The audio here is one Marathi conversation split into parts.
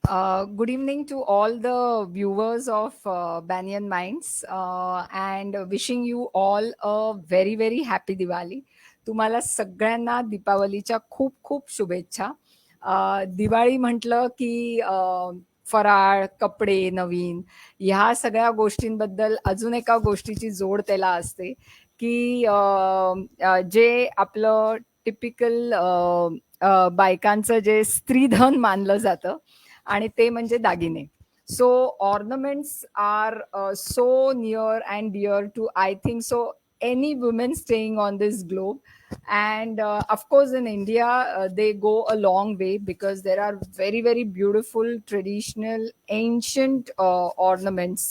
Good evening to all the viewers of Banyan Minds and wishing you all a very very happy Diwali. तुम्हाला सगळ्यांना दीपावलीच्या खूप खूप शुभेच्छा. दिवाळी म्हटलं की फराळ, कपडे नवीन ह्या सगळ्या गोष्टींबद्दल अजून एका गोष्टीची जोड त्याला असते की जे आपलं टिपिकल बायकांचं जे स्त्रीधन मानलं जातं आणि ते म्हणजे दागिने. So ornaments are so near and dear to I think so any women staying on this globe, and of course in India they go a long way because there are very very beautiful traditional ancient ornaments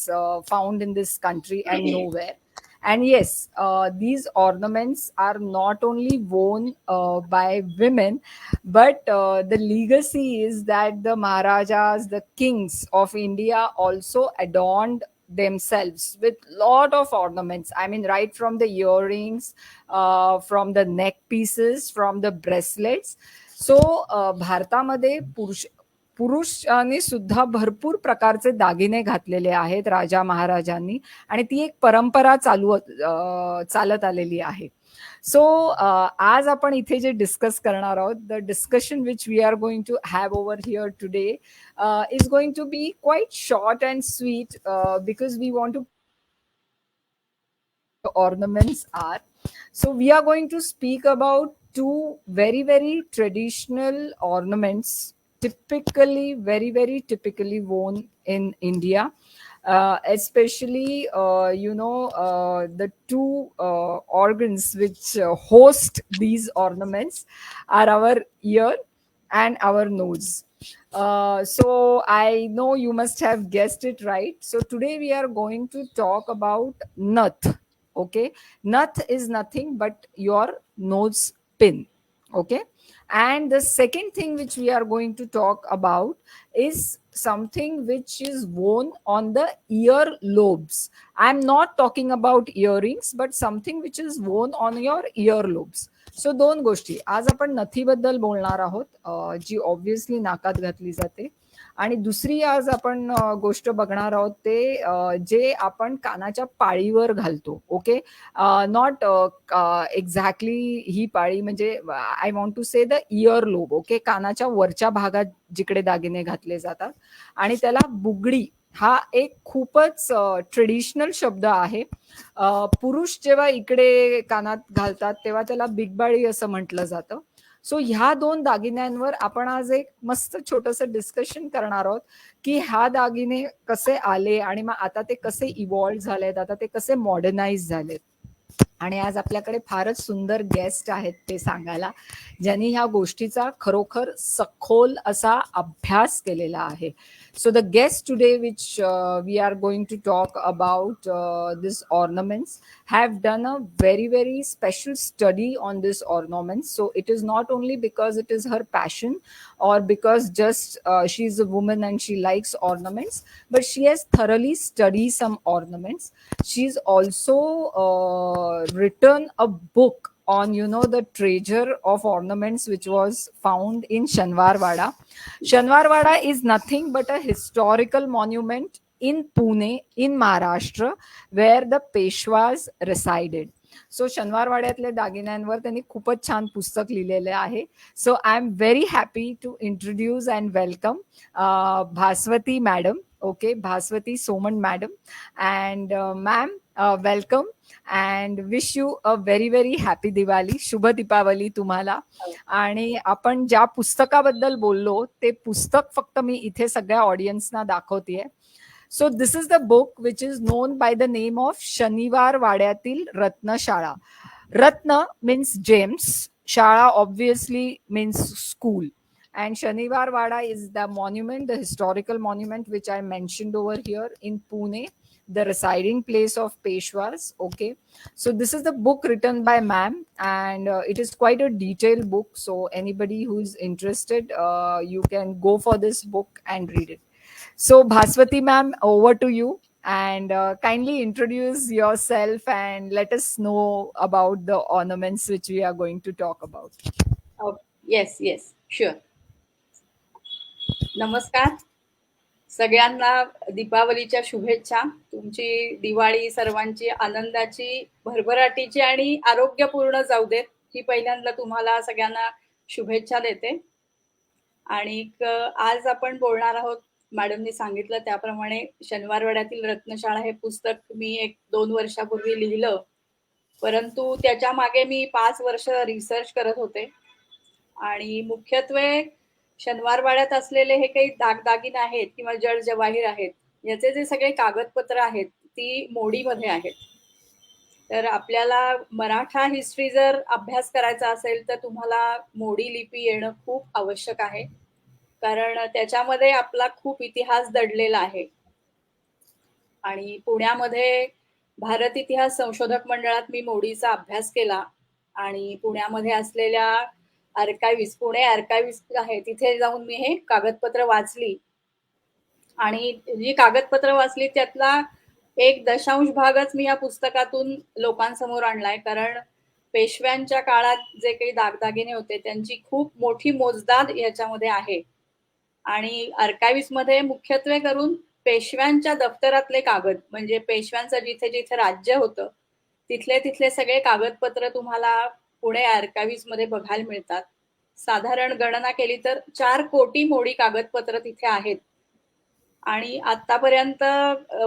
found in this country and nowhere. And yes, these ornaments are not only worn by women, but the legacy is that the Maharajas, the kings of India also adorned themselves with lot of ornaments. I mean, right from the earrings, from the neck pieces, from the bracelets. So भारतामध्ये पुरुषांनी सुद्धा भरपूर प्रकारचे दागिने घातलेले आहेत राजा महाराजांनी, आणि ती एक परंपरा चालत आलेली आहे. सो आज आपण इथे जे डिस्कस करणार आहोत, the discussion which we are going to have over here today is going to be quite short and sweet because we want to ornaments are. So we are going to speak about two very very traditional ornaments, typically very typically worn in India, especially the two organs which host these ornaments are our ear and our nose. So I know you must have guessed it right. So today we are going to talk about nath. Okay, nath is nothing but your nose pin. Okay, and the second thing which we are going to talk about is something which is worn on the ear lobes. I'm not talking about earrings but something which is worn on your ear lobes. So दोन गोष्टी आज आपण नथीबद्दल बोलणार आहोत, जी ऑब्व्हियसली नाकात घातली जाते. आणि दुसरी आज आपण गोष्ट बघणार आहोत ते जे आपण कानाच्या पाळीवर घालतो. ओके, नॉट एक्झॅक्टली ही पाळी, म्हणजे I want to say the ear lobe. Okay, कानाच्या वरच्या भागात जिकडे दागिने घातले जातात, आणि त्याला बुगडी हा एक खूपच ट्रेडिशनल शब्द आहे. पुरुष जेव्हा इकडे कानात घालतात तेव्हा त्याला बिगबाळी असं म्हटलं जातं. सो ह्या दोन दागिन्यांवर आपण आज एक मस्त छोटंसं डिस्कशन करणार आहोत की ह्या दागिने कसे आले आणि मग आता ते कसे इव्हॉल्व्ह झालेत, आता ते कसे मॉडर्नाइज झालेत. आणि आज आपल्याकडे फारच सुंदर गेस्ट आहेत ते सांगायला, ज्यांनी ह्या गोष्टीचा खरोखर सखोल असा अभ्यास केलेला आहे. So the guests today which we are going to talk about this ornaments have done a very very special study on this ornaments. So it is not only because it is her passion or because just she's a woman and she likes ornaments, but she has thoroughly studied some ornaments. She's also written a book on the treasure of ornaments which was found in Shanwarwada. Shanwarwada is nothing but a historical monument in Pune in Maharashtra where the Peshwas resided. So शनिवारवाड्यातल्या दागिन्यांवर त्यांनी खूपच छान पुस्तक लिहिलेले आहे. So I am very happy to introduce and welcome Bhaswati madam. Okay, Bhaswati Soman madam. And ma'am, welcome and wish you a very very happy Diwali, शुभ दीपावली तुम्हाला. आणि आपण ज्या पुस्तकाबद्दल बोललो ते पुस्तक फक्त मी इथे सगळ्या ऑडियन्सना दाखवतेय. So this is the book which is known by the name of Shaniwar वाड्यातील Ratnashala. Ratna means gems, shala obviously means school, and Shaniwar Wada is the monument, the historical monument which I mentioned over here in Pune, the residing place of Peshwas. Okay, so this is the book written by ma'am, and it is quite a detailed book. So anybody who is interested, you can go for this book and read it. So Bhaswati ma'am, over to you, and kindly introduce yourself and let us know about the ornaments which we are going to talk about. Oh, yes, sure. Namaskar. सगळ्यांना दीपावलीच्या शुभेच्छा. तुमची दिवाळी सर्वांची आनंदाची, भरभराटीची आणि आरोग्यपूर्ण जाऊ देत, ही पहिल्यांदा तुम्हाला सगळ्यांना शुभेच्छा देते. आणि आज आपण बोलणार आहोत, मॅडमनी सांगितलं त्याप्रमाणे, शनिवारवाड्यातील रत्नशाळा हे पुस्तक मी 1-2 वर्षापूर्वी लिहिलं. परंतु त्याच्या मागे मी 5 वर्ष रिसर्च करत होते. आणि मुख्यत्वे शनिवारवाड्यात असलेले हे काही दागदागिने आहेत किंवा जड जवाहीर आहेत, याचे जे सगळे कागदपत्र आहेत ती मोडीमध्ये आहेत. तर आपल्याला मराठा हिस्ट्री जर अभ्यास करायचा असेल तर तुम्हाला मोडी लिपी येणं खूप आवश्यक आहे, कारण त्याच्यामध्ये आपला खूप इतिहास दडलेला आहे. आणि पुण्यामध्ये भारत इतिहास संशोधक मंडळात मी मोडीचा अभ्यास केला. आणि पुण्यामध्ये असलेल्या आर्काइव्हिस्ट, पुणे आर्काइव्हिस्ट आहे, तिथे जाऊन मी हे कागदपत्र वाचली. आणि जी कागदपत्र वाचली त्यातला 1 दशांश भागच मी या पुस्तकातून लोकांसमोर आणलाय, कारण पेशव्यांच्या काळात जे काही दागदागिने होते त्यांची खूप मोठी मोजदाद याच्यामध्ये आहे. आणि आर्काइव्हिस्ट मध्ये मुख्यत्वे करून पेशव्यांच्या दफ्तरातले कागद, म्हणजे पेशव्यांचं जिथे जिथे राज्य होतं तिथले तिथले सगळे कागदपत्र तुम्हाला पुणे आर्काइव्हिस्ट मध्ये बघायला मिळतात. साधारण गणना केली तर 4 कोटी मोडी कागदपत्र तिथे आहेत. आणि आतापर्यंत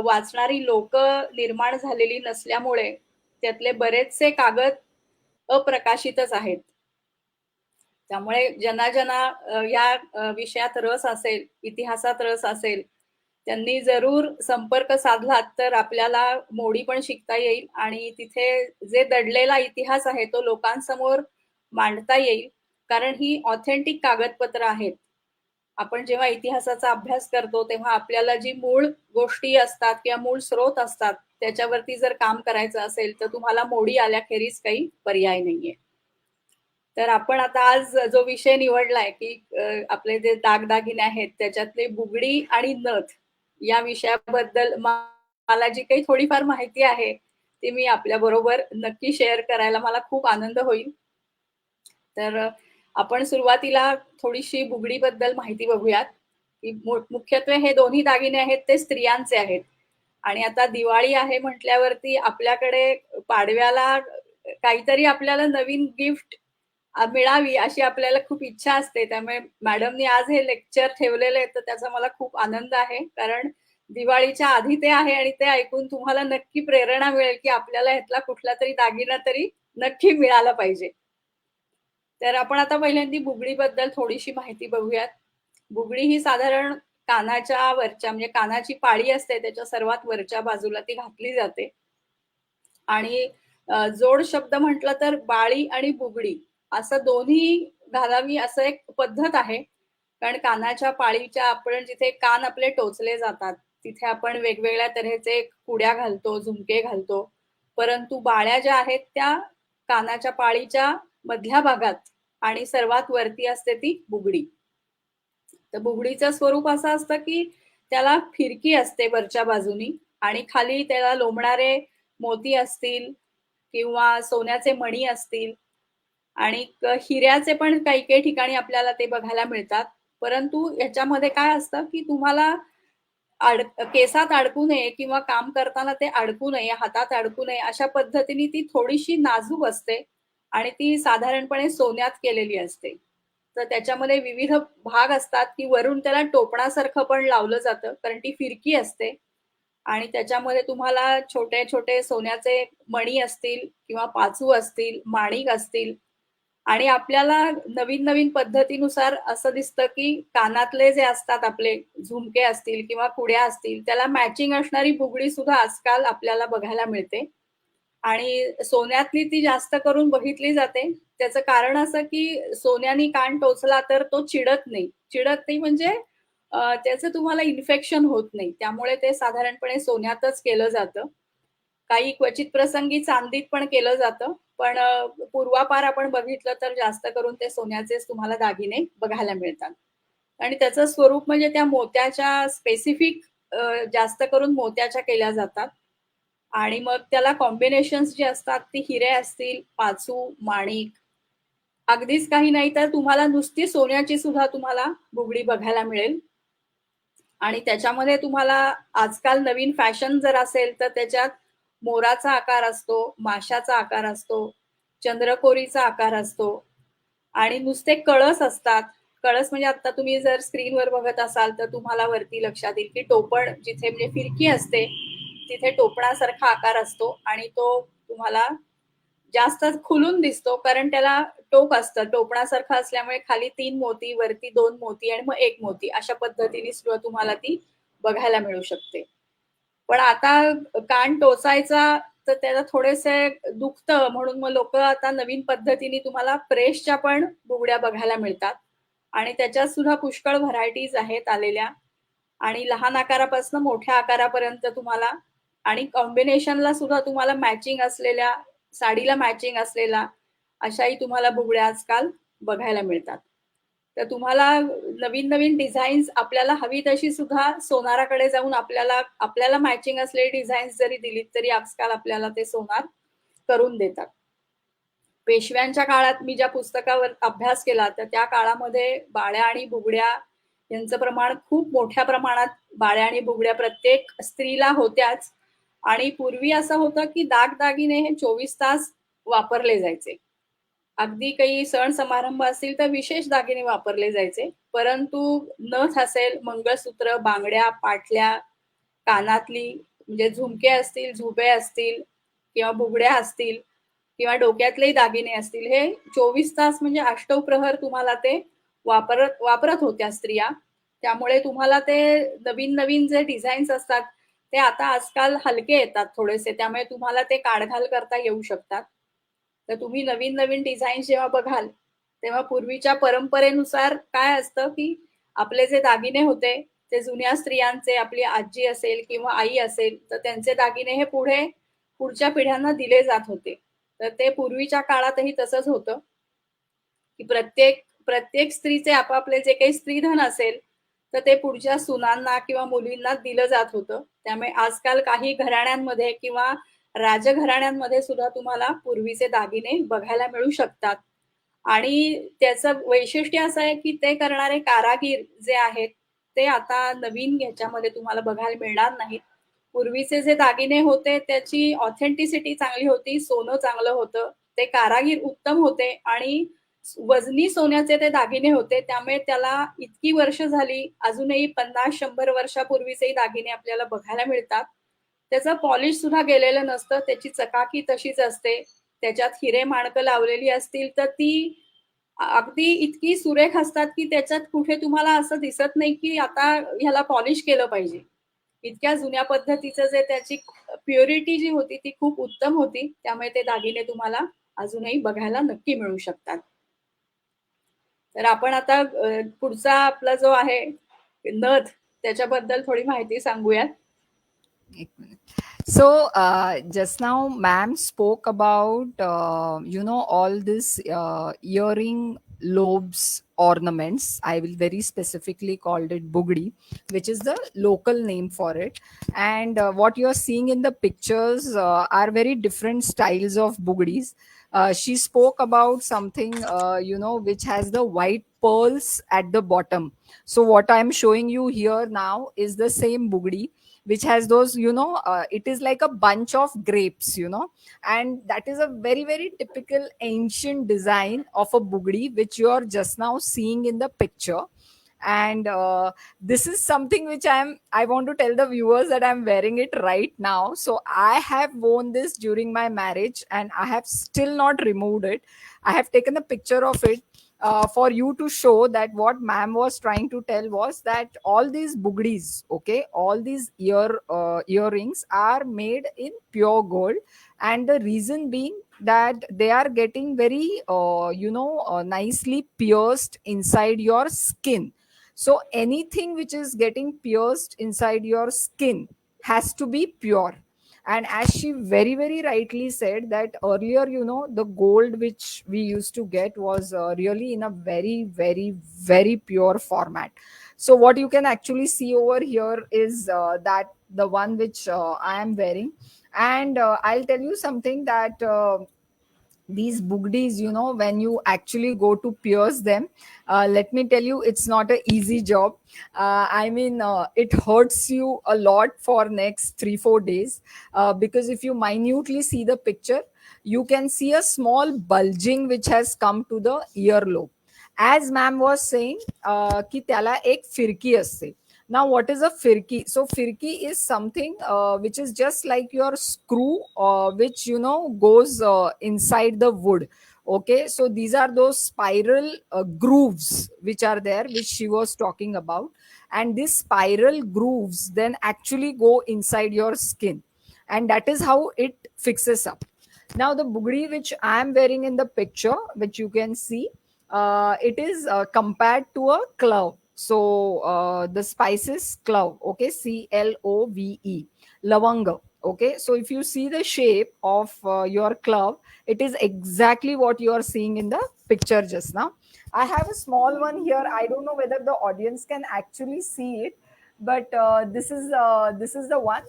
वाचणारी लोक निर्माण झालेली नसल्यामुळे त्यातले बरेचसे कागद अप्रकाशितच आहेत. त्यामुळे ज्यांना ज्यांना या विषयात रस असेल, इतिहासात रस असेल, त्यांनी जरूर संपर्क साधलात तर आपल्याला मोडी पण शिकता येईल आणि तिथे जे दडलेला इतिहास आहे तो लोकांसमोर मांडता येईल, कारण ही ऑथेंटिक कागदपत्र आहेत. आपण जेव्हा इतिहासाचा अभ्यास करतो तेव्हा आपल्याला जी मूळ गोष्टी असतात किंवा मूळ स्रोत असतात त्याच्यावरती जर काम करायचं असेल तर तुम्हाला मोडी आल्याखेरीज काही पर्याय नाहीये. तर आपण आता आज जो विषय निवडलाय की आपले जे दागदागिने आहेत त्याच्यातले बुगडी आणि नथ, या विषयाबद्दल मला जी काही थोडीफार माहिती आहे ती मी आपल्या बरोबर नक्की शेअर करायला मला खूप आनंद होईल. तर आपण सुरुवातीला थोडीशी बुगडीबद्दल माहिती बघूयात. की मुख्यत्वे हे दोन्ही दागिने आहेत ते स्त्रियांचे आहेत. आणि आता दिवाळी आहे म्हटल्यावरती आपल्याकडे पाडव्याला काहीतरी आपल्याला नवीन गिफ्ट मिळावी अशी आपल्याला खूप इच्छा असते. त्यामुळे मॅडमनी आज हे लेक्चर ठेवलेलं आहे तर त्याचा मला खूप आनंद आहे, कारण दिवाळीच्या आधी ते आहे आणि ते ऐकून तुम्हाला नक्की प्रेरणा मिळेल की आपल्याला ह्यातला कुठला तरी दागिना तरी नक्की मिळाला पाहिजे. तर आपण आता पहिल्यांदा बुगडीबद्दल थोडीशी माहिती बघूयात. बुगडी ही साधारण कानाच्या वरच्या, म्हणजे कानाची पाळी असते त्याच्या सर्वात वरच्या बाजूला ती घातली जाते. आणि जोड शब्द म्हटलं तर बाळी आणि बुगडी असं दोन्ही घालावी असं एक पद्धत आहे. कारण कानाच्या पाळीच्या आपण जिथे कान आपले टोचले जातात तिथे आपण वेगवेगळ्या तऱ्हेचे कुड्या घालतो, झुमके घालतो. परंतु बाळ्या ज्या आहेत त्या कानाच्या पाळीच्या मधल्या भागात आणि सर्वात वरती असते ती बुगडी. तर बुगडीचं स्वरूप असं असतं की त्याला फिरकी असते वरच्या बाजूनी आणि खाली त्याला लोंबणारे मोती असतील किंवा सोन्याचे मणी असतील आणि हिऱ्याचे पण काही काही ठिकाणी आपल्याला ते बघायला मिळतात. परंतु याच्यामध्ये काय असतं की तुम्हाला केसात अडकू नये किंवा काम करताना ते अडकू नये, हातात अडकू नये अशा पद्धतीने ती थोडीशी नाजूक असते आणि ती साधारणपणे सोन्यात केलेली असते. तर त्याच्यामध्ये विविध भाग असतात की वरून त्याला टोपणासारखं पण लावलं जातं, कारण ती फिरकी असते. आणि त्याच्यामध्ये तुम्हाला छोटे छोटे सोन्याचे मणी असतील किंवा पाचू असतील, माणिक असतील. आणि आपल्याला नवीन नवीन पद्धतीनुसार असं दिसतं की कानातले जे असतात आपले झुमके असतील किंवा कुड्या असतील त्याला मॅचिंग असणारी बुगडी सुद्धा आजकाल आपल्याला बघायला मिळते. आणि सोन्यातली ती जास्त करून बघितली जाते. त्याचं कारण असं की सोन्याने कान टोचला तर तो चिडत नाही. चिडत नाही म्हणजे त्याचं तुम्हाला इन्फेक्शन होत नाही. त्यामुळे ते साधारणपणे सोन्यातच केलं जातं. काही क्वचित प्रसंगी चांदीत पण केलं जातं, पण पूर्वापार आपण बघितलं तर जास्त करून ते सोन्याचेच तुम्हाला दागिने बघायला मिळतात. आणि त्याचं स्वरूप म्हणजे त्या मोत्याच्या स्पेसिफिक जास्त करून मोत्याच्या केल्या जातात. आणि मग त्याला कॉम्बिनेशन्स जे असतात ती हिरे असतील, पाचू, माणिक, अगदीच काही नाही तर तुम्हाला नुसती सोन्याची सुद्धा तुम्हाला बुगडी बघायला मिळेल. आणि त्याच्यामध्ये तुम्हाला आजकाल नवीन फॅशन जर असेल तर त्याच्यात मोराचा आकार असतो, माशाचा आकार असतो, चंद्रकोरीचा आकार असतो आणि नुसते कळस असतात. कळस म्हणजे आता तुम्ही जर स्क्रीनवर बघत असाल तर तुम्हाला वरती लक्षात येईल की टोपण जिथे म्हणजे फिरकी असते तिथे टोपणासारखा आकार असतो आणि तो तुम्हाला जास्त खुलून दिसतो कारण त्याला टोक असतं. टोपणासारखं असल्यामुळे खाली 3 मोती, वरती 2 मोती आणि मग 1 मोती अशा पद्धतीने सुद्धा तुम्हाला ती बघायला मिळू शकते. पण आता कान टोचायचा तर त्याला थोडेसे दुखतं म्हणून मग लोक आता नवीन पद्धतीने तुम्हाला प्रेसच्या पण बुगड्या बघायला मिळतात आणि त्याच्यात सुद्धा पुष्कळ व्हरायटीज आहेत आलेल्या आणि लहान आकारापासून मोठ्या आकारापर्यंत तुम्हाला आणि कॉम्बिनेशनला सुद्धा तुम्हाला मॅचिंग असलेल्या साडीला मॅचिंग असलेला अशाही तुम्हाला बुगड्या आजकाल बघायला मिळतात. तर तुम्हाला नवीन नवीन डिझाईन्स आपल्याला हवी तशी सुद्धा सोनाराकडे जाऊन आपल्याला आपल्याला मॅचिंग असलेली डिझाईन्स जरी दिलीत तरी आजकाल आपल्याला ते सोनार करून देतात. पेशव्यांच्या काळात मी ज्या पुस्तकावर अभ्यास केला तर त्या काळामध्ये बाळ्या आणि बुगड्या यांचं प्रमाण खूप मोठ्या प्रमाणात बाळ्या आणि बुगड्या प्रत्येक स्त्रीला होत्याच आणि पूर्वी असं होतं की दागदागिने हे 24 तास वापरले जायचे. अगदी काही सण समारंभ असतील तर विशेष दागिने वापरले जायचे. परंतु नथ असेल, मंगळसूत्र, बांगड्या, पाटल्या, कानातली म्हणजे झुमके असतील, झुबे असतील किंवा बुगड्या असतील किंवा डोक्यातलेही दागिने असतील, हे 24 तास म्हणजे अष्टप्रहर तुम्हाला ते वापरत वापरत होत्या स्त्रिया. त्यामुळे तुम्हाला ते नवीन-नवीन जे डिझाईन्स असतात, ते आता आजकाल हलके येतात थोडेसे. त्यामुळे तुम्हाला ते काढ-घाल करता येऊ शकतात. तर तुम्ही नवीन-नवीन डिझाईन्स जेव्हा बघाल, तेव्हा पूर्वीच्या परंपरेनुसार काय असतं, की आपले जे दागिने होते, ते जुन्या स्त्रियांचे, आपली आजी असेल किंवा आई असेल, तर त्यांचे दागिने हे पुढच्या पिढ्यांना दिले जात होते. तर ते पूर्वीच्या काळातही तसंच होतं, की प्रत्येक प्रत्येक स्त्रीचे आपापले जे काही स्त्रीधन असेल, तर ते पुढच्या सुनांना किंवा मुलींना दिलं जात होतं. त्यामुळे आजकाल काही घराण्यांमध्ये किंवा राजघराण्यांमध्ये सुद्धा तुम्हाला पूर्वीचे दागिने बघायला मिळू शकतात. आणि त्याचं वैशिष्ट्य असं आहे, की ते करणारे कारागीर जे आहेत, ते आता नवीन ह्याच्यामध्ये तुम्हाला बघायला मिळणार नाहीत. पूर्वीचे जे दागिने होते, त्याची ऑथेंटिसिटी चांगली होती, सोनं चांगलं होतं, ते कारागीर उत्तम होते आणि वजनी सोन्याचे ते दागिने होते. त्यामुळे त्याला इतकी वर्ष झाली, अजूनही 50-100 वर्षापूर्वीचेही दागिने आपल्याला बघायला मिळतात. त्याचं पॉलिश सुद्धा गेलेलं नसतं, त्याची चकाकी तशीच असते. त्याच्यात हिरे माणकं लावलेली असतील तर ती अगदी इतकी सुरेख असतात की त्याच्यात कुठे तुम्हाला असं दिसत नाही की आता ह्याला पॉलिश केलं पाहिजे. इतक्या जुन्या पद्धतीचं जे त्याची प्युरिटी जी होती ती खूप उत्तम होती. त्यामुळे ते दागिने तुम्हाला अजूनही बघायला नक्की मिळू शकतात. तर आपण आता पुढचा आपला जो आहे नथ त्याच्याबद्दल थोडी माहिती सांगूयात. एक minute. So just now, ma'am spoke about all this earring lobes ornaments. I will very specifically called it bugdi, which is the local name for it. And what you are seeing in the pictures are very different styles of bugdis. She spoke about something which has the white pearls at the bottom. So what I am showing you here now is the same bugdi which has those, it is like a bunch of grapes, and that is a very very typical ancient design of a bugdi which you are just now seeing in the picture. And this is something which I want to tell the viewers that I'm wearing it right now. So I have worn this during my marriage and I have still not removed it. I have taken a picture of it for you to show that what ma'am was trying to tell was that all these bugdis, okay, all these earrings are made in pure gold, and the reason being that they are getting very nicely pierced inside your skin. So anything which is getting pierced inside your skin has to be pure. And as she very very rightly said that earlier, the gold which we used to get was really in a very very very pure format. So what you can actually see over here is that the one which I am wearing. And I'll tell you something that these bugdis, when you actually go to pierce them, let me tell you, it's not an easy job. I mean, it hurts you a lot for next 3 4 days, because if you minutely see the picture, you can see a small bulging which has come to the earlobe. As ma'am was saying, की त्याला एक फिरकी असते. Now what is a firki? So firki is something which is just like your screw, which goes inside the wood. Okay, so these are those spiral grooves which are there, which she was talking about. And these spiral grooves then actually go inside your skin, and that is how it fixes up. Now the bugri which I am wearing in the picture, which you can see, it is compared to a clove. So the spices clove, okay, CLOVE, lavanga. Okay, so if you see the shape of your clove, it is exactly what you are seeing in the picture just now. I have a small one here. I don't know whether the audience can actually see it, but this is the one.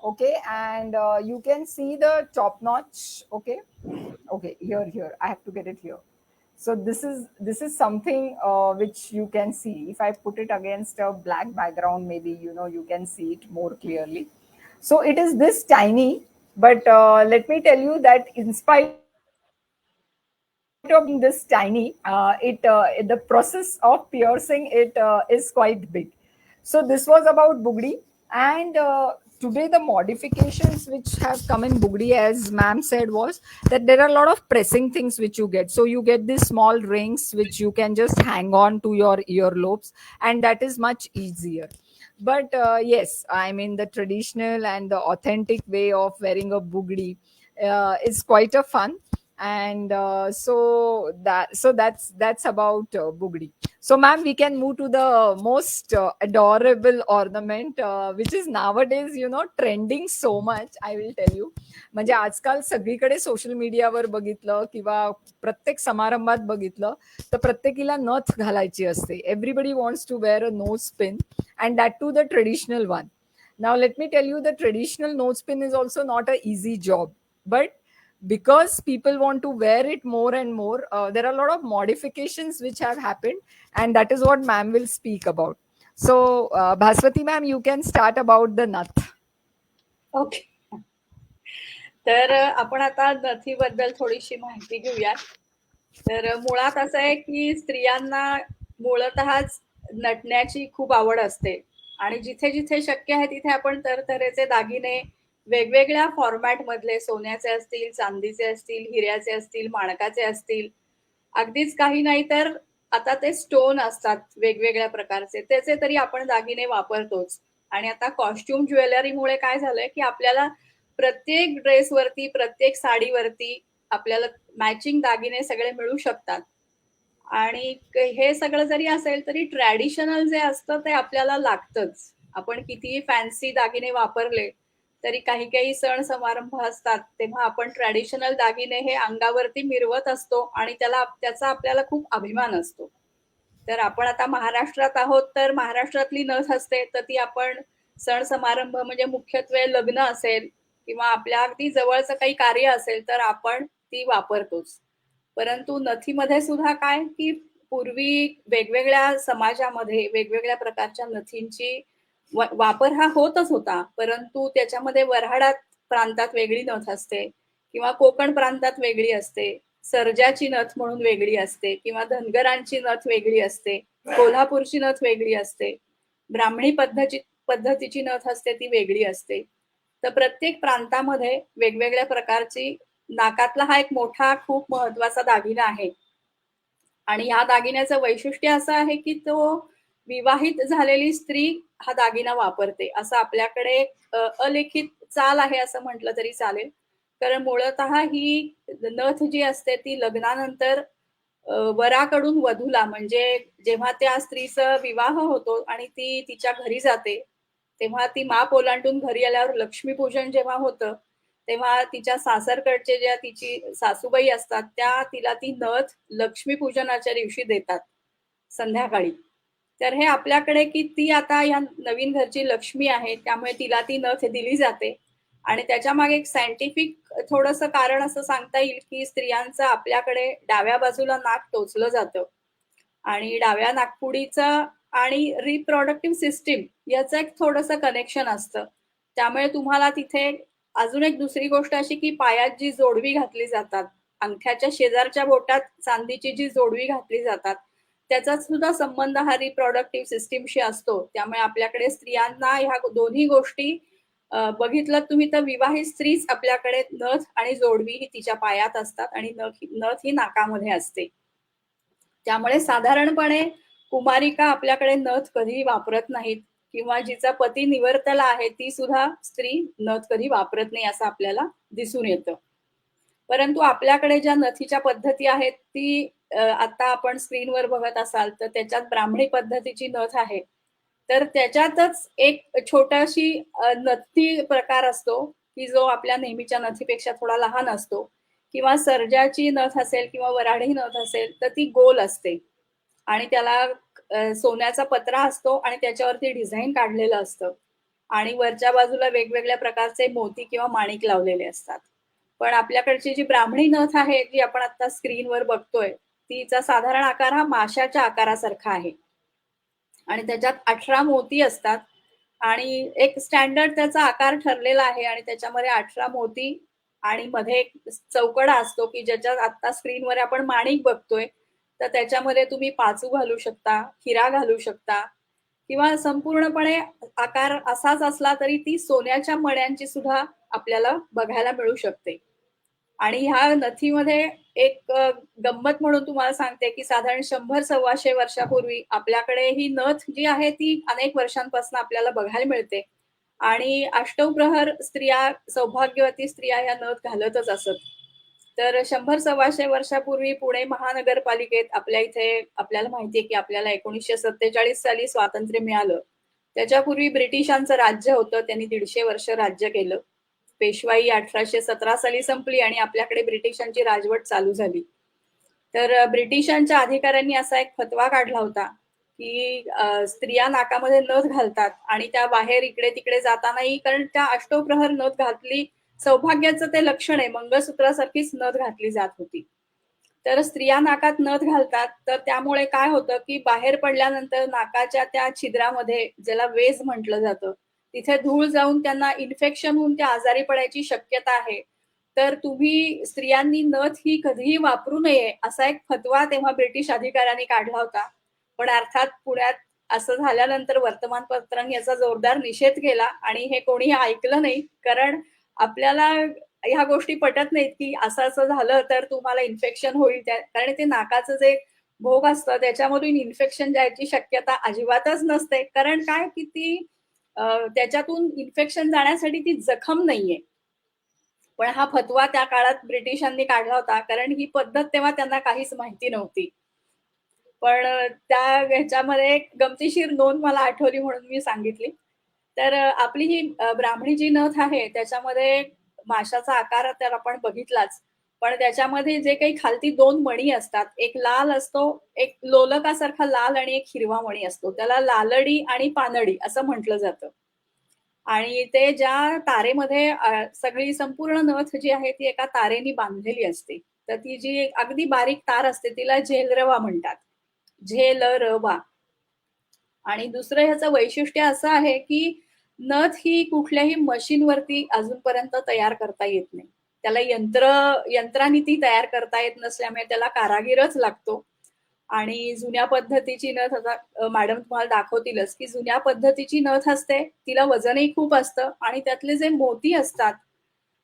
Okay, and you can see the top notch. Okay, okay, here I have to get it here. So this is something which you can see. If I put it against a black background, maybe you can see it more clearly. So it is this tiny, but let me tell you that in spite of being this tiny, the process of piercing it is quite big. So this was about bugdi. And today the modifications which have come in bugdi, as ma'am said, was that there are a lot of pressing things which you get. So you get these small rings which you can just hang on to your earlobes, and that is much easier. But yes, I mean, the traditional and the authentic way of wearing a bugdi is quite a fun. And that's about bugdi. So ma'am, we can move to the most adorable ornament, which is nowadays trending so much, I will tell you. म्हणजे आजकाल सगळीकडे सोशल मीडियावर बघितलं किंवा प्रत्येक समारंभात बघितलं, तर प्रत्येकीला नथ घालायची असते. Everybody wants to wear a nose pin, and that too the traditional one. Now let me tell you, the traditional nose pin is also not a easy job, but because people want to wear it more and more, there are a lot of modifications which have happened, and that is what ma'am will speak about. So Bhaswati ma'am, you can start about the nath. Okay. तर आपण आता नथीबद्दल थोडीशी माहिती घेऊयात. तर मुळात असं आहे की स्त्रियांना मूळतःच नटण्याची खूप आवड असते आणि जिथे जिथे शक्य आहे तिथे आपण तरतऱ्हेचे दागिने वेगवेगळ्या फॉर्मॅट मधले, सोन्याचे असतील, चांदीचे असतील, हिऱ्याचे असतील, माणकाचे असतील, अगदीच काही नाही तर आता ते स्टोन असतात वेगवेगळ्या प्रकारचे, त्याचे तरी आपण दागिने वापरतोच. आणि आता कॉस्ट्युम ज्वेलरीमुळे काय झालंय की आपल्याला प्रत्येक ड्रेसवरती, प्रत्येक साडीवरती आपल्याला मॅचिंग दागिने सगळे मिळू शकतात. आणि हे सगळं जरी असेल तरी ट्रॅडिशनल जे असतं ते आपल्याला लागतंच. आपण कितीही फॅन्सी दागिने वापरले तरी काही काही सण समारंभ असतात तेव्हा आपण ट्रॅडिशनल दागिने हे अंगावरती मिरवत असतो आणि त्याचा आपल्याला खूप अभिमान असतो. तर आपण आता महाराष्ट्रात आहोत, तर महाराष्ट्रातली नथ असते तर ती आपण सण समारंभ म्हणजे मुख्यत्वे लग्न असेल किंवा आपल्या अगदी जवळचं काही कार्य असेल तर आपण ती वापरतोच. परंतु नथीमध्ये सुद्धा काय की पूर्वी वेगवेगळ्या समाजामध्ये वेगवेगळ्या प्रकारच्या नथींची वापर हा होतच होता, परंतु त्याच्यामध्ये वऱ्हाडात प्रांतात वेगळी नथ असते किंवा कोकण प्रांतात वेगळी असते, सर्जाची नथ म्हणून वेगळी असते किंवा धनगरांची नथ वेगळी असते, कोल्हापूरची नथ वेगळी असते, ब्राह्मणी पद्धतीची नथ असते ती वेगळी असते. तर प्रत्येक प्रांतामध्ये वेगवेगळ्या प्रकारची, नाकातला हा एक मोठा खूप महत्वाचा दागिना आहे आणि या दागिन्याचं वैशिष्ट्य असं आहे की तो विवाहित झालेली स्त्री हा दागिना वापरते, असं आपल्याकडे अलिखित चाल आहे असं म्हटलं तरी चालेल. कारण मूळतः ही नथ जी असते ती लग्नानंतर वराकडून वधूला, म्हणजे जेव्हा त्या स्त्रीचा विवाह होतो आणि ती तिच्या घरी जाते तेव्हा ती माप ओलांडून घरी आल्यावर लक्ष्मीपूजन जेव्हा होतं तेव्हा तिच्या सासरकडचे ज्या तिची सासूबाई असतात त्या तिला ती नथ लक्ष्मीपूजनाच्या दिवशी देतात संध्याकाळी. तर हे आपल्याकडे की ती आता या नवीन घरची लक्ष्मी आहे त्यामुळे तिला ती नथ दिली जाते आणि त्याच्या मागे एक सायंटिफिक थोडंसं कारण असं सांगता येईल की स्त्रियांचं आपल्याकडे डाव्या बाजूला नाक टोचलं जातं आणि डाव्या नाकपुडीचं आणि रिप्रोडक्टिव्ह सिस्टीम याचं एक थोडंसं कनेक्शन असतं. त्यामुळे तुम्हाला तिथे अजून एक दुसरी गोष्ट अशी की पायात जी जोडवी घातली जातात, अंगठ्याच्या शेजारच्या बोटात चांदीची जी जोडवी घातली जातात, त्याचा सुद्धा संबंध हा रिप्रोडक्टिव्ह सिस्टीमशी असतो. त्यामुळे आपल्याकडे स्त्रियांना ह्या दोन्ही गोष्टी बघितलं तुम्ही तर विवाहित स्त्रीच आपल्याकडे नथ आणि जोडवी ही तिच्या पायात असतात आणि नथ ही नाकामध्ये असते. त्यामुळे साधारणपणे कुमारिका आपल्याकडे नथ कधीही वापरत नाहीत किंवा जिचा पती निवर्तला आहे ती सुद्धा स्त्री नथ कधी वापरत नाही असं आपल्याला दिसून येतं. परंतु आपल्याकडे ज्या नथीच्या पद्धती आहेत ती आता आपण स्क्रीनवर बघत असाल तर त्याच्यात ब्राह्मणी पद्धतीची नथ आहे. तर त्याच्यातच एक छोटाशी नथी प्रकार असतो की जो आपल्या नेहमीच्या नथीपेक्षा थोडा लहान असतो किंवा सर्जाची नथ असेल किंवा वराडी नथ असेल तर ती गोल असते आणि त्याला सोन्याचा पत्रा असतो आणि त्याच्यावरती डिझाईन काढलेलं असतं आणि वरच्या बाजूला वेगवेगळ्या प्रकारचे मोती किंवा माणिक लावलेले असतात. पण आपल्याकडची जी ब्राह्मणी नथ आहे जी आपण आता स्क्रीनवर बघतोय तिचा साधारण आकार हा माशाच्या आकारासारखा आहे आणि त्याच्यात 18 मोती असतात आणि एक स्टँडर्ड त्याचा आकार ठरलेला आहे आणि त्याच्यामध्ये 18 मोती आणि मध्ये एक चौकडा असतो की ज्याच्यात आता स्क्रीनवर आपण माणिक बघतोय तर त्याच्यामध्ये तुम्ही पाचू घालू शकता, हिरा घालू शकता किंवा संपूर्णपणे आकार असाच असला तरी ती सोन्याच्या मण्यांची सुद्धा आपल्याला बघायला मिळू शकते. आणि ह्या नथीमध्ये एक गंमत म्हणून तुम्हाला सांगते की साधारण 100-125 वर्षापूर्वी आपल्याकडे ही नथ जी आहे ती अनेक वर्षांपासून आपल्याला बघायला मिळते आणि अष्टप्रहर स्त्रिया, सौभाग्यवती स्त्रिया या नथ घालतच असत. तर 100-125 वर्षापूर्वी पुणे महानगरपालिकेत आपल्या इथे आपल्याला माहितीये की आपल्याला 1947 साली स्वातंत्र्य मिळालं. त्याच्यापूर्वी ब्रिटिशांचं राज्य होतं. त्यांनी 150 वर्ष राज्य केलं. पेशवाई 1817 साली संपली आणि आपल्याकडे ब्रिटिशांची राजवट चालू झाली. तर ब्रिटिशांच्या अधिकाऱ्यांनी असा एक फतवा काढला होता की स्त्रिया नाकामध्ये नथ घालतात आणि त्या बाहेर इकडे तिकडे जातानाही कारण त्या अष्टप्रहर नथ घातली सौभाग्याचं ते लक्षण आहे. मंगळसूत्रासारखीच नथ घातली जात होती. तर स्त्रिया नाकात नथ घालतात तर त्यामुळे काय होतं की बाहेर पडल्यानंतर नाकाच्या त्या छिद्रामध्ये ज्याला वेज म्हटलं जातं तिथे धूळ जाऊन त्यांना इन्फेक्शन होऊन त्या आजारी पडायची शक्यता आहे. तर तुम्ही स्त्रियांनी नथ ही कधीही वापरू नये असा एक फतवा तेव्हा ब्रिटिश अधिकाऱ्यांनी काढला होता. पण अर्थात पुण्यात असं झाल्यानंतर वर्तमानपत्रांनी याचा जोरदार निषेध केला आणि हे कोणीही ऐकलं नाही. कारण आपल्याला ह्या गोष्टी पटत नाहीत की असं असं झालं तर तुम्हाला इन्फेक्शन होईल कारण ते नाकाचं जे भोग असतं त्याच्यामधून इन्फेक्शन जायची शक्यता अजिबातच नसते. कारण काय की ती त्याच्यातून इन्फेक्शन जाण्यासाठी ती जखम नाहीये. पण हा फतवा त्या काळात ब्रिटिशांनी काढला होता कारण ही पद्धत तेव्हा त्यांना काहीच माहिती नव्हती. पण त्या ह्याच्यामध्ये एक गमतीशीर नोंद मला आठवली म्हणून मी सांगितली. तर आपली ही ब्राह्मणी जी नथ आहे त्याच्यामध्ये माशाचा आकार तर आपण बघितलाच. पण त्याच्यामध्ये जे काही खालती 2 मणी असतात, एक लाल असतो, एक लोलकासारखा लाल आणि एक हिरवा मणी असतो. त्याला लालडी आणि पानडी असं म्हटलं जातं. आणि ते ज्या तारेमध्ये सगळी संपूर्ण नथ जी आहे ती एका तारेने बांधलेली असते. तर ती जी अगदी बारीक तार असते तिला झेलरवा म्हणतात. झेलरवा. आणि दुसरं ह्याचं वैशिष्ट्य असं आहे की नथ ही कुठल्याही मशीनवरती अजूनपर्यंत तयार करता येत नाही. त्याला यंत्राने ती तयार करता येत नसल्यामुळे त्याला कारागीरच लागतो. आणि जुन्या पद्धतीची नथ आता मॅडम तुम्हाला दाखवतीलच की जुन्या पद्धतीची नथ असते तिला वजनही खूप असतं आणि त्यातले जे मोती असतात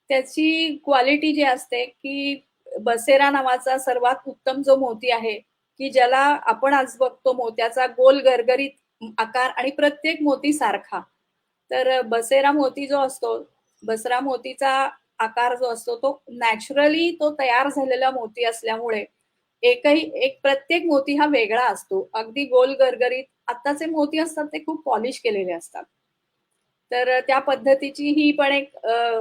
त्याची क्वालिटी जी असते की बसेरा नावाचा सर्वात उत्तम जो मोती आहे की ज्याला आपण आज बघतो मोत्याचा गोल गरगरीत आकार आणि प्रत्येक मोती सारखा. तर बसेरा मोती जो असतो, बसरा मोतीचा आकार जो असतो तो नॅचरली तो तयार झालेला मोती असल्यामुळे एक प्रत्येक मोती हा वेगळा असतो. अगदी गोल गरगरीत आत्ताचे मोती असतात ते खूप पॉलिश केलेले असतात. तर त्या पद्धतीची ही पण एक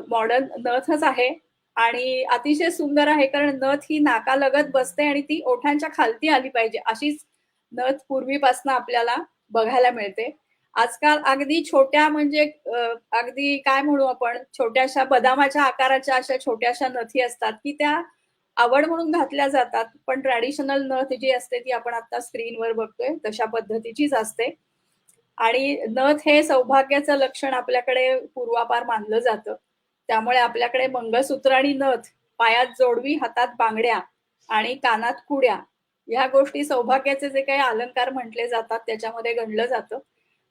मॉडर्न नथच आहे आणि अतिशय सुंदर आहे कारण नथ ही नाकालगत बसते आणि ती ओठांच्या खालती आली पाहिजे अशीच नथ पूर्वीपासून आपल्याला बघायला मिळते. आजकाल अगदी छोट्या म्हणजे अगदी काय म्हणू आपण छोट्याशा बदामाच्या आकाराच्या अशा छोट्याशा नथी असतात, की त्या आवड म्हणून घातल्या जातात. पण ट्रॅडिशनल नथ जी असते ती आपण आता स्क्रीनवर बघतोय तशा पद्धतीचीच असते. आणि नथ हे सौभाग्याचं लक्षण आपल्याकडे पूर्वापार मानलं जातं. त्यामुळे आपल्याकडे मंगळसूत्र आणि नथ, पायात जोडवी, हातात बांगड्या आणि कानात कुड्या ह्या गोष्टी सौभाग्याचे जे काही अलंकार म्हटले जातात त्याच्यामध्ये गणलं जातं.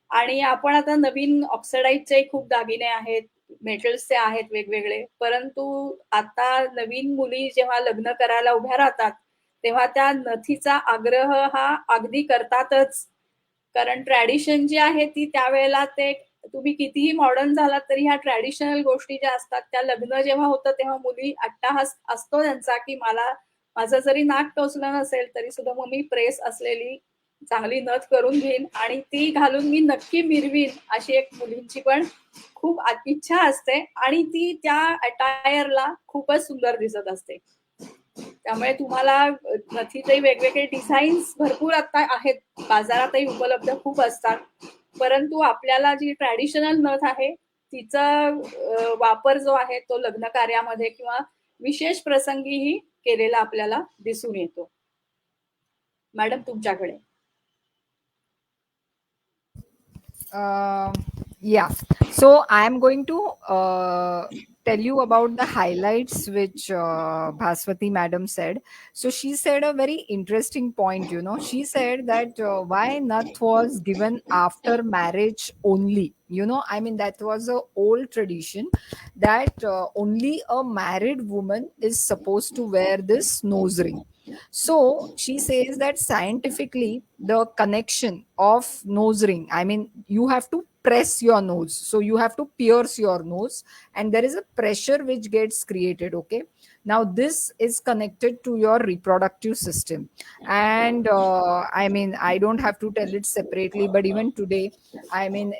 आणि आपण आता नवीन ऑक्सिडाइजचे खूप दागिने आहेत, मेटल्सचे आहेत वेगवेगळे. परंतु आता नवीन मुली जेव्हा लग्न करायला उभ्या राहतात, तेव्हा त्या नथीचा आग्रह हा अगदी करतातच. कारण ट्रॅडिशन जी आहे ती त्यावेळेला ते तुम्ही कितीही मॉडर्न झालात तरी ह्या ट्रॅडिशनल गोष्टी ज्या असतात त्या लग्न जेव्हा होतं तेव्हा मुली अट्टाहास असतो त्यांचा की मला माझं जरी नाक टोचलं नसेल तरी सुद्धा मग मी प्रेस असलेली चांगली नथ करून घेईन आणि ती घालून मी नक्की मिरवीन अशी एक मुलींची पण खूप इच्छा असते आणि ती त्या अटायरला खूपच सुंदर दिसत असते. त्यामुळे तुम्हाला नथीचे वेगवेगळे डिझाईन्स भरपूर आता आहेत. बाजारातही उपलब्ध खूप असतात. परंतु आपल्याला जी ट्रॅडिशनल नथ आहे, तिचा वापर जो आहे तो लग्न कार्यामध्ये किंवा विशेष प्रसंगीही केलेला आपल्याला दिसून येतो. मॅडम तुमच्याकडे. Uh, yeah. So I am going to tell you about the highlights which Bhaswati madam said. So she said a very interesting point. She said that why Nath was given after marriage only. I mean, that was a old tradition that only a married woman is supposed to wear this nose ring. So she says that scientifically, the connection of nose ring, I mean, you have to press your nose. So you have to pierce your nose, and there is a pressure which gets created. Okay. Now, this is connected to your reproductive system. And I mean, I don't have to tell it separately, but even today, I mean,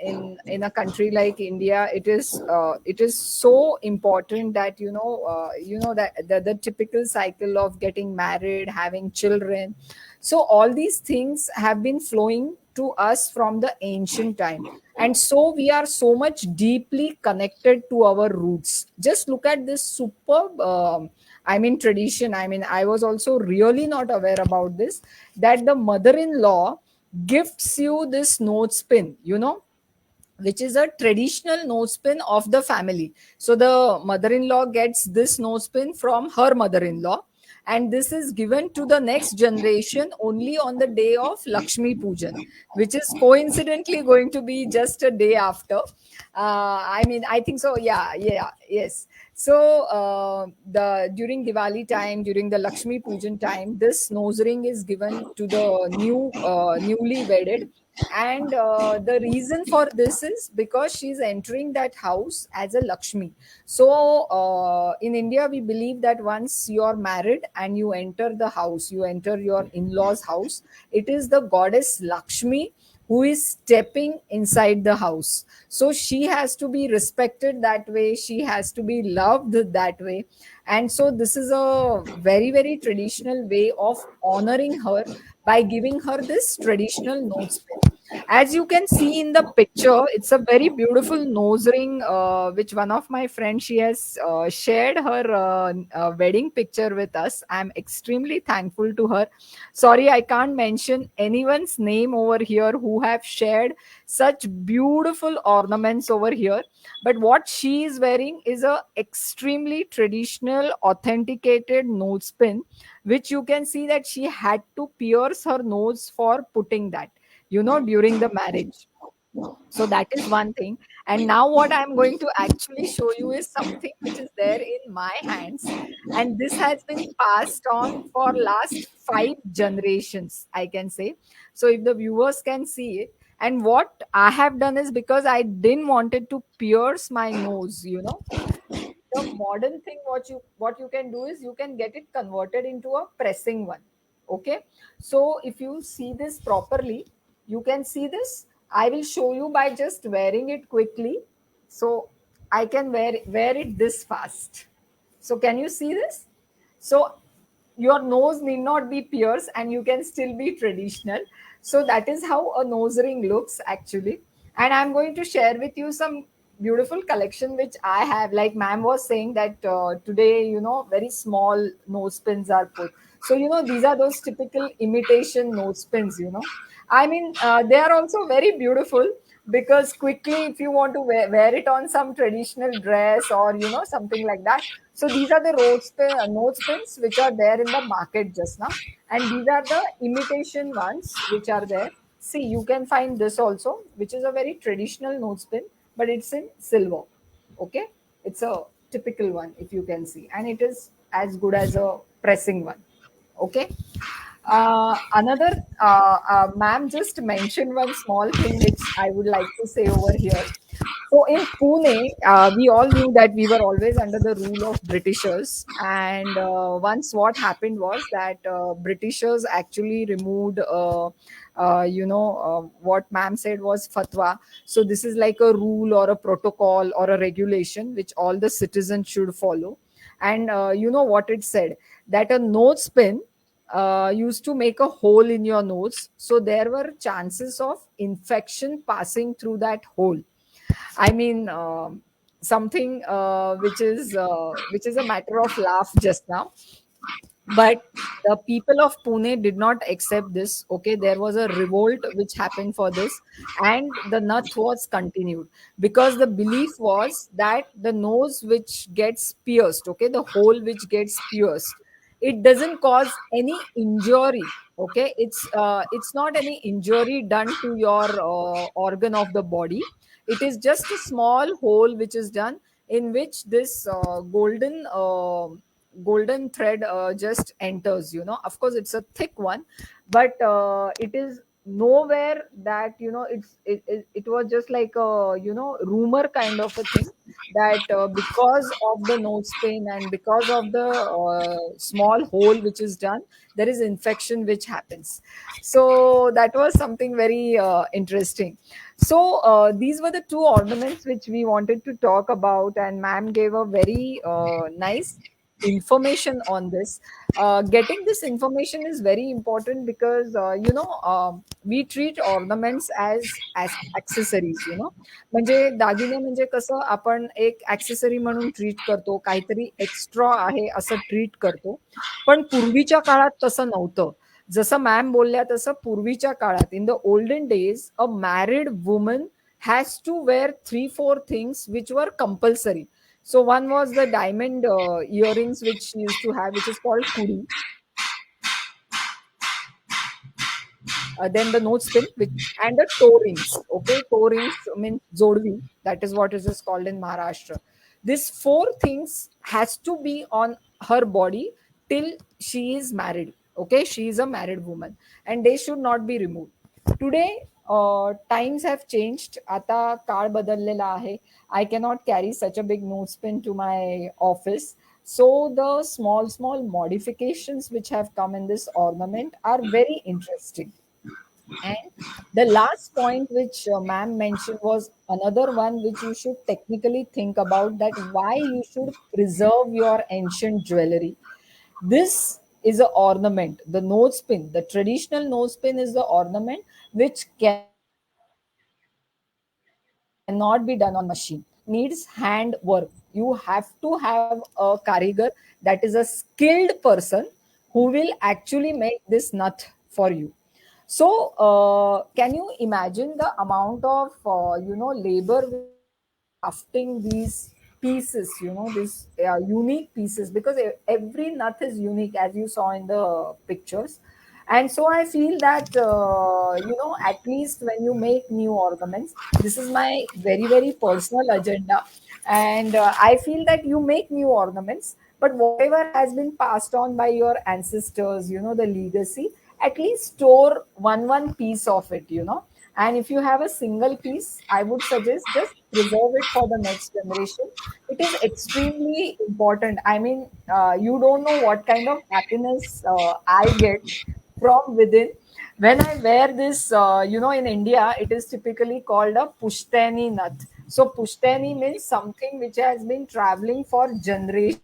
in a country like India, it is so important that that the typical cycle of getting married, having children. So all these things have been flowing to us from the ancient time, and so we are so much deeply connected to our roots. Just look at this superb. I mean, tradition. I mean, I was also really not aware about this, that the mother-in-law gifts you this note pin, which is a traditional nose pin of the family. So the mother-in-law gets this nose pin from her mother-in-law, and this is given to the next generation only on the day of Lakshmi Pujan, which is coincidentally going to be just a day after. I mean, I think so. Yeah, yeah, yes. So the during Diwali time, during the Lakshmi Pujan time, this nose ring is given to the newly wedded, and the reason for this is because she's entering that house as a Lakshmi. So in India we believe that once you're married and you enter the house, you enter your in-laws house, it is the goddess Lakshmi who is stepping inside the house. So she has to be respected that way, she has to be loved that way. And so this is a very very traditional way of honoring her by giving her this traditional nose pin. As you can see in the picture, it's a very beautiful nose ring, which one of my friends, she has shared her wedding picture with us. I'm extremely thankful to her. Sorry, I can't mention anyone's name over here who have shared such beautiful ornaments over here. But what she is wearing is a extremely traditional, authenticated nose pin, which you can see that she had to pierce her nose for putting that, during the marriage. So that is one thing. And now what I'm going to actually show you is something which is there in my hands, and this has been passed on for last 5 generations, I can say. So if the viewers can see it, and what I have done is, because I didn't wanted to pierce my nose, the modern thing, what you can do is you can get it converted into a pressing one. Okay, so if you see this properly, you can see this. I will show you by just wearing it quickly. So I can wear it this fast. So can you see this? So your nose need not be pierced and you can still be traditional. So that is how a nose ring looks actually. And I'm going to share with you some beautiful collection which I have. Like ma'am was saying that today, very small nose pins are put. So these are those typical imitation nose pins. I mean, they are also very beautiful because quickly, if you want to wear it on some traditional dress or something like that. So these are the nose pins which are there in the market just now, and these are the imitation ones which are there. See, you can find this also, which is a very traditional nose pin, but it's in silver. Okay, it's a typical one if you can see, and it is as good as a pressing one. Okay. Another, ma'am just mentioned one small thing which I would like to say over here. So in Pune, we all knew that we were always under the rule of Britishers. And once what happened was that Britishers actually removed, what ma'am said was fatwa. So this is like a rule or a protocol or a regulation which all the citizens should follow. And you know what it said? That a nose pin used to make a hole in your nose. So there were chances of infection passing through that hole. I mean, something which is a matter of laugh just now, but the people of Pune did not accept this. Okay, there was a revolt which happened for this, and the nath was continued because the belief was that the nose which gets pierced, okay, the hole which gets pierced, it doesn't cause any injury. Okay, it's not any injury done to your organ of the body. It is just a small hole which is done, in which this golden thread just enters. Of course it's a thick one, but it is nowhere that it was just like a rumor kind of a thing, that because of the nose pain and because of the small hole which is done, there is infection which happens. So that was something very interesting. So these were the two ornaments which we wanted to talk about, and ma'am gave a very nice information on this. Getting this information is very important because we treat ornaments as accessories. म्हणजे दागिने म्हणजे कसं आपण एक ऍक्सेसरी म्हणून ट्रीट करतो, काहीतरी एक्स्ट्रा आहे असं ट्रीट करतो. पण पूर्वीच्या काळात तसं नव्हतं. जसं मॅम बोलल्या तसं पूर्वीच्या काळात, in the olden days, a married woman has to wear 3-4 things which were compulsory. So one was the diamond earrings which she used to have, which is called kudi. Then the note spin, which and the toe rings. Okay, toe rings means jodvi. That is what it is called in Maharashtra. These four things has to be on her body till she is married. Okay, she is a married woman, and they should not be removed. Today, times have changed. आता काळ बदललेला आहे. I cannot carry such a big nose pin to my office. So the small modifications which have come in this ornament are very interesting. And the last point which ma'am mentioned was another one which you should technically think about, that why you should preserve your ancient jewelry. This is an ornament. The nose pin, the traditional nose pin is the ornament which cannot be done on machine. It needs hand work. You have to have a karigar, that is a skilled person who will actually make this nut for you. So can you imagine the amount of labor which goes into crafting these pieces, these unique pieces, because every nut is unique, as you saw in the pictures. And so I feel that at least when you make new ornaments, this is my very very personal agenda, and I feel that you make new ornaments, but whatever has been passed on by your ancestors, the legacy, at least store one piece of it. And if you have a single piece, I would suggest just preserve it for the next generation. It is extremely important. I mean, you don't know what kind of happiness I get from within when I wear this. In India it is typically called a pushtani nut. So pushtani means something which has been traveling for generations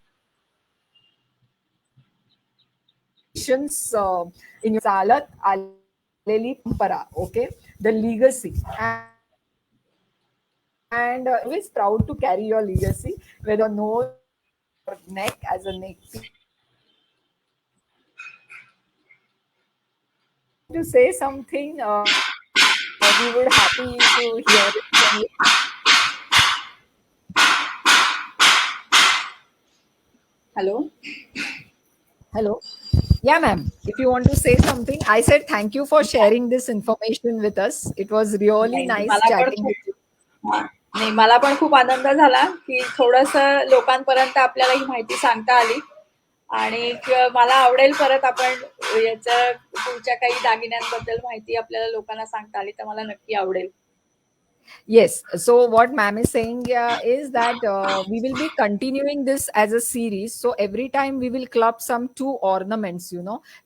in your family. It is चालत आलेली परंपरा. Okay, the legacy. And and always proud to carry your legacy, whether your nose or your neck as a neck piece. If you want to say something, we would happy to hear it from you. Hello. Hello. Yeah, ma'am. If you want to say something, I said thank you for sharing this information with us. It was really नाही, nice मला पण chatting खूप with you. हां. नाही, मला पण खूप आनंद झाला, की थोडंसं लोकांपर्यंत आपल्याला ही माहिती सांगता आली आणि मला आवडेल परत आपण याच्या पुढच्या काही दागिन्यांबद्दल माहिती आपल्याला लोकांना सांगता आली, तर मला नक्की आवडेल. Yes. So what ma'am is saying is that we will be continuing this as a series. So every time we will club some two ornaments,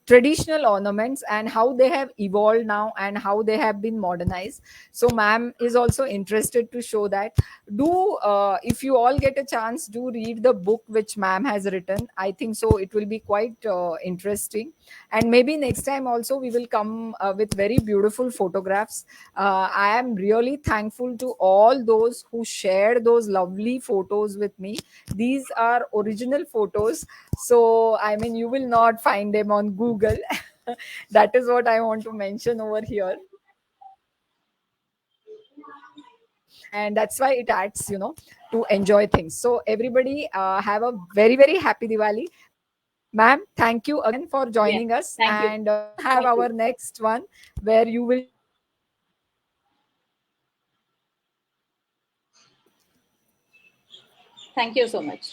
traditional ornaments and how they have evolved now and how they have been modernized. So ma'am is also interested to show that. Do if you all get a chance, do read the book which ma'am has written. I think so. It will be quite interesting, and maybe next time also we will come with very beautiful photographs. I am really thankful to all those who shared those lovely photos with me. These are original photos. So, I mean, you will not find them on Google. That is what I want to mention over here. And that's why it adds, to enjoy things. So, everybody have a very, very happy Diwali. Ma'am, thank you again for yes. joining us. Thank you. And have thank you. our next one where you will. Thank you so much.